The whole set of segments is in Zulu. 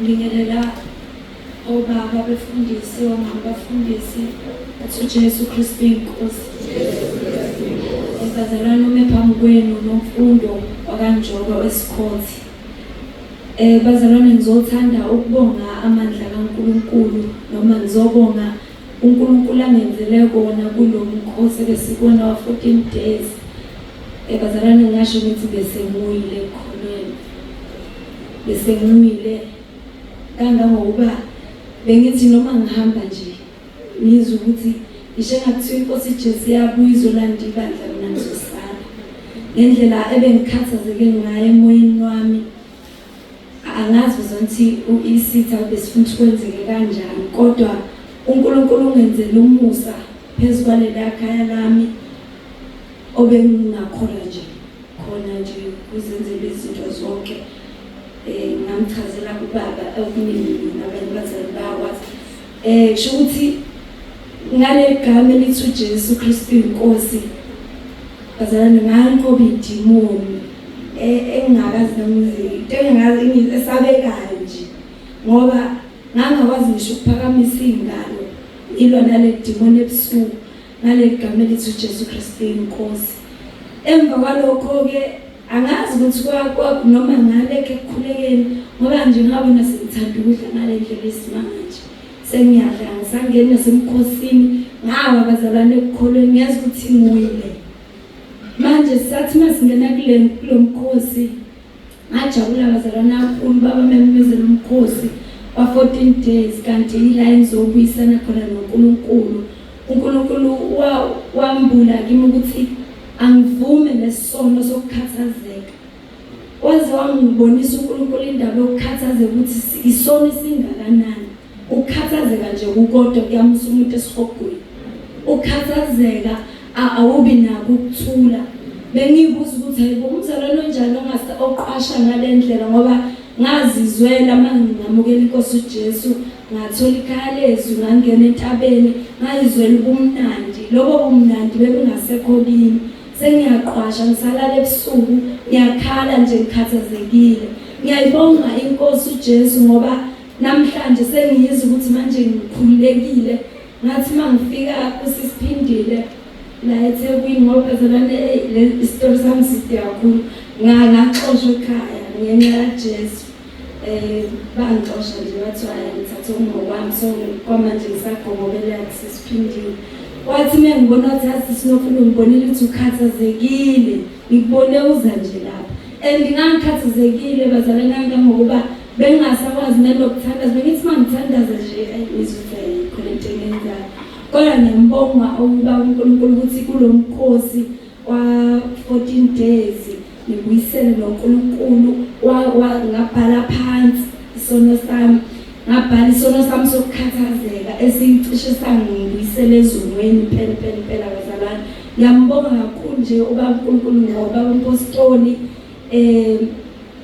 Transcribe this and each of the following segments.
Ngibingelela obaba befundisi omama bafundisi ukuthi uJesu Kristu inkosi. Bazalwane ume phambi kwenu nomfundo wakanjoka wesikhothi. Bazalwane ngizothanda ukubonga amandla kaNkulunkulu noma ngizobonga uNkulunkulu angenzele kona kulomkhosi besikona wa 14 days. Bazalwane ngisho ukuthi besenguyile khonweni. Besenguyile kangangokuba bengithi noma ngihamba nje ngizwe ukuthi ishe ngathi inkosi Jesu yabuya izolanda ibandla mina ngizosala. Ngendlela ebengikhathazeke ngayo emoyeni wami angazi ukuthi isitha besifuna kwenzeke kanjani, kodwa uNkulunkulu ungenzele umusa phezulu kwalela khaya lami obengingakhola nje khona nje kuzenzele izinto zonke. Ngamchazela kubaba okuningi nabantu bazali bakwazi kusho ukuthi ngale gama elithi uJesu Kristu inkosi bazalwane nganqoba idimoni engakazi nami esabekayo nje ngoba ngangakwazi ngisho ukuphakamisa ingalo ilwa nale demon ebusuku ngale gama elithi uJesu Kristu inkosi. Emva kwalokho ke angazi ukuthi kwa noma ngaleke ekukhulekeni ngoba nje ngabona sengithanda ukudla ngale ndlela esimanga nje sengiyadla ngisangena semkhosini ngawa bazalwane ekukholweni ngiyazi ukuthi ngiyile manje sathi masingena kulo mkhosi ngajabula bazalwane kakhulu baba memezela umkhosi wa 14 days kanti ila engizobuyisana khona noNkulunkulu. uNkulunkulu wambula kimi ukuthi angivume lesono sokukhathazeka. Waze wangibonisa uNkulunkulu indaba yokukhathazeka ukuthi isono singakanani. Ukukhathazeka nje kukodwa kuyamusa umuntu esihogweni. Ukukhathazeka awubi nako ukuthula. Bengibuza ukuthi hayibo umzalwane onjani oqasha ngale ndlela ngoba ngazizwela mangingamukela inkosi uJesu ngathola ikhaya lezwi ngangena entabeni ngayizwela ubumnandi lobo bumnandi bebengasekho kimi. Sengiyaqhwasha ngisalala ebusuku ngiyakhala nje ngikhathazekile. Ngiyayibonga inkosi uJesu ngoba namhlanje sengiyizwa ukuthi manje ngikhululekile ngathi mangifika kusisiphindile la eThekwini ngoba bazalwane le story sami side kakhulu ngaxoshwa ekhaya ngenxa kaJesu. Bangixosha nje bathi ngithatha ngokwami so kwamanje ngisagomobela kusisiphindile. Wathi ngibona ukuthi asinofuna ngibonile ukuthi ukhathazekile ngikubone uza nje lapha ngangikhathazekile bazalwane kangangokuba bengasakwazi nelokuthandaza bengithi mangithandaza nje ngizofela khona into engenzayo. Kodwa ngiyambonga ukuba uNkulunkulu ukuthi kulo mkhosi wa 14 days ngibuyisele noNkulunkulu ngabhala phansi isono sami ngabhala isono sami sokukhathazeka esicishe sangibuyisele ezweni phela bazalwane. Ngiyambonga kakhulu nje uba uNkulunkulu ngoba umpostoli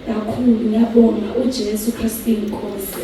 kakhulu ngiyabonga uJesu Kristu inkosi.